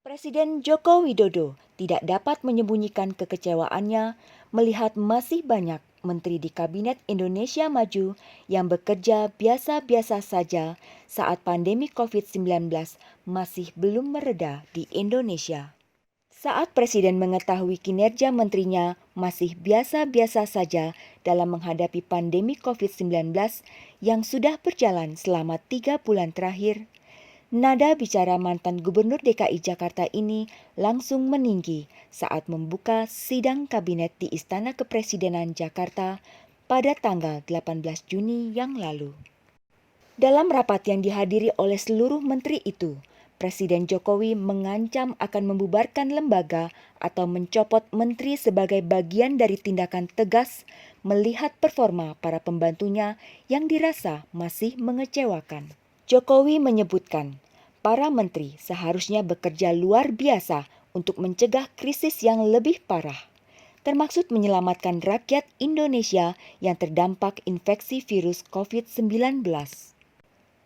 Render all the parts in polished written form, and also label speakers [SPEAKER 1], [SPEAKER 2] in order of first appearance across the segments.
[SPEAKER 1] Presiden Joko Widodo tidak dapat menyembunyikan kekecewaannya melihat masih banyak menteri di Kabinet Indonesia Maju yang bekerja biasa-biasa saja saat pandemi COVID-19 masih belum mereda di Indonesia. Saat Presiden mengetahui kinerja menterinya masih biasa-biasa saja dalam menghadapi pandemi COVID-19 yang sudah berjalan selama 3 bulan terakhir, nada bicara mantan Gubernur DKI Jakarta ini langsung meninggi saat membuka sidang kabinet di Istana Kepresidenan Jakarta pada tanggal 18 Juni yang lalu. Dalam rapat yang dihadiri oleh seluruh menteri itu, Presiden Jokowi mengancam akan membubarkan lembaga atau mencopot menteri sebagai bagian dari tindakan tegas melihat performa para pembantunya yang dirasa masih mengecewakan. Jokowi menyebutkan, para menteri seharusnya bekerja luar biasa untuk mencegah krisis yang lebih parah, termasuk menyelamatkan rakyat Indonesia yang terdampak infeksi virus COVID-19.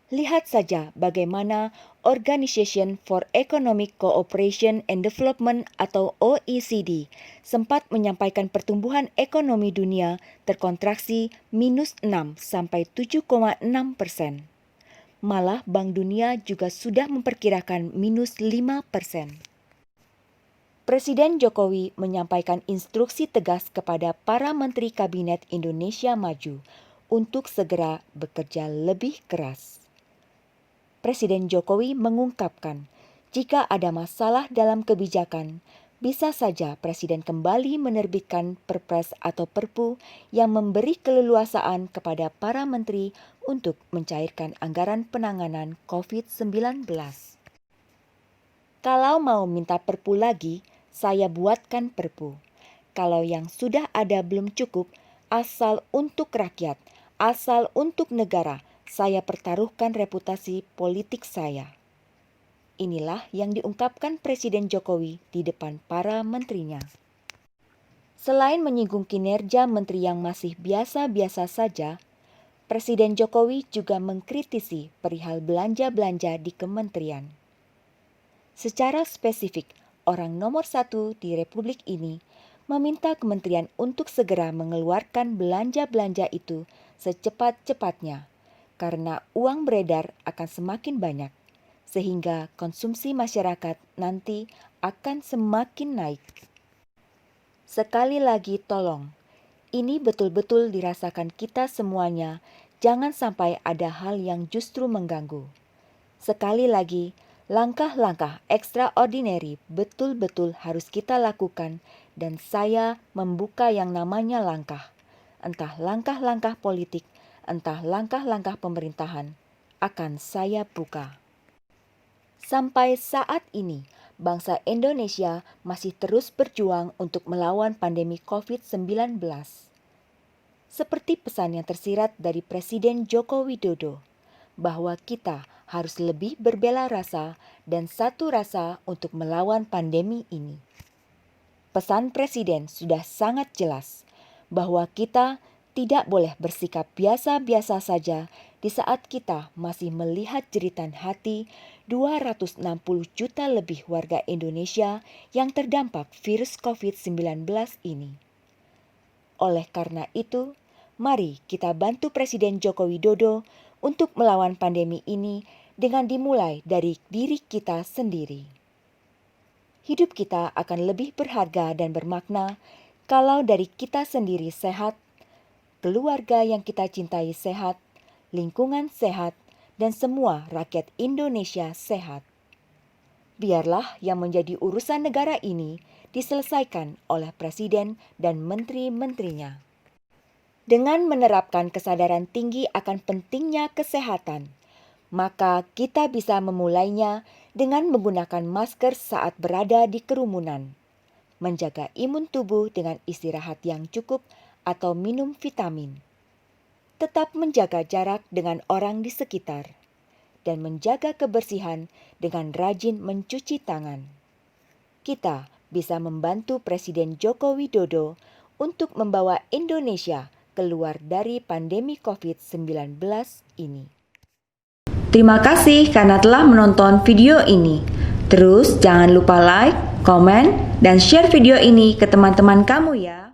[SPEAKER 1] Lihat saja bagaimana Organization for Economic Cooperation and Development atau OECD sempat menyampaikan pertumbuhan ekonomi dunia terkontraksi minus 6 sampai 7,6%. Malah Bank Dunia juga sudah memperkirakan minus 5%. Presiden Jokowi menyampaikan instruksi tegas kepada para menteri Kabinet Indonesia Maju untuk segera bekerja lebih keras. Presiden Jokowi mengungkapkan, jika ada masalah dalam kebijakan, bisa saja Presiden kembali menerbitkan Perpres atau Perpu yang memberi keleluasaan kepada para menteri untuk mencairkan anggaran penanganan COVID-19. Kalau mau minta Perpu lagi, saya buatkan Perpu. Kalau yang sudah ada belum cukup, asal untuk rakyat, asal untuk negara, saya pertaruhkan reputasi politik saya. Inilah yang diungkapkan Presiden Jokowi di depan para menterinya. Selain menyinggung kinerja menteri yang masih biasa-biasa saja, Presiden Jokowi juga mengkritisi perihal belanja-belanja di kementerian. Secara spesifik, orang nomor 1 di Republik ini meminta kementerian untuk segera mengeluarkan belanja-belanja itu secepat-cepatnya, karena uang beredar akan semakin banyak, sehingga konsumsi masyarakat nanti akan semakin naik. Sekali lagi tolong, ini betul-betul dirasakan kita semuanya, jangan sampai ada hal yang justru mengganggu. Sekali lagi, langkah-langkah extraordinary betul-betul harus kita lakukan dan saya membuka yang namanya langkah, entah langkah-langkah politik, entah langkah-langkah pemerintahan, akan saya buka. Sampai saat ini, bangsa Indonesia masih terus berjuang untuk melawan pandemi COVID-19. Seperti pesan yang tersirat dari Presiden Joko Widodo, bahwa kita harus lebih berbela rasa dan satu rasa untuk melawan pandemi ini. Pesan Presiden sudah sangat jelas, bahwa kita tidak boleh bersikap biasa-biasa saja di saat kita masih melihat jeritan hati 260 juta lebih warga Indonesia yang terdampak virus COVID-19 ini. Oleh karena itu, mari kita bantu Presiden Joko Widodo untuk melawan pandemi ini dengan dimulai dari diri kita sendiri. Hidup kita akan lebih berharga dan bermakna kalau dari kita sendiri sehat, keluarga yang kita cintai sehat, lingkungan sehat, dan semua rakyat Indonesia sehat. Biarlah yang menjadi urusan negara ini diselesaikan oleh Presiden dan menteri-menterinya. Dengan menerapkan kesadaran tinggi akan pentingnya kesehatan, maka kita bisa memulainya dengan menggunakan masker saat berada di kerumunan, menjaga imun tubuh dengan istirahat yang cukup atau minum vitamin, tetap menjaga jarak dengan orang di sekitar, dan menjaga kebersihan dengan rajin mencuci tangan. Kita bisa membantu Presiden Joko Widodo untuk membawa Indonesia keluar dari pandemi COVID-19 ini. Terima kasih karena telah menonton video ini. Terus jangan lupa like, komen, dan share video ini ke teman-teman kamu ya.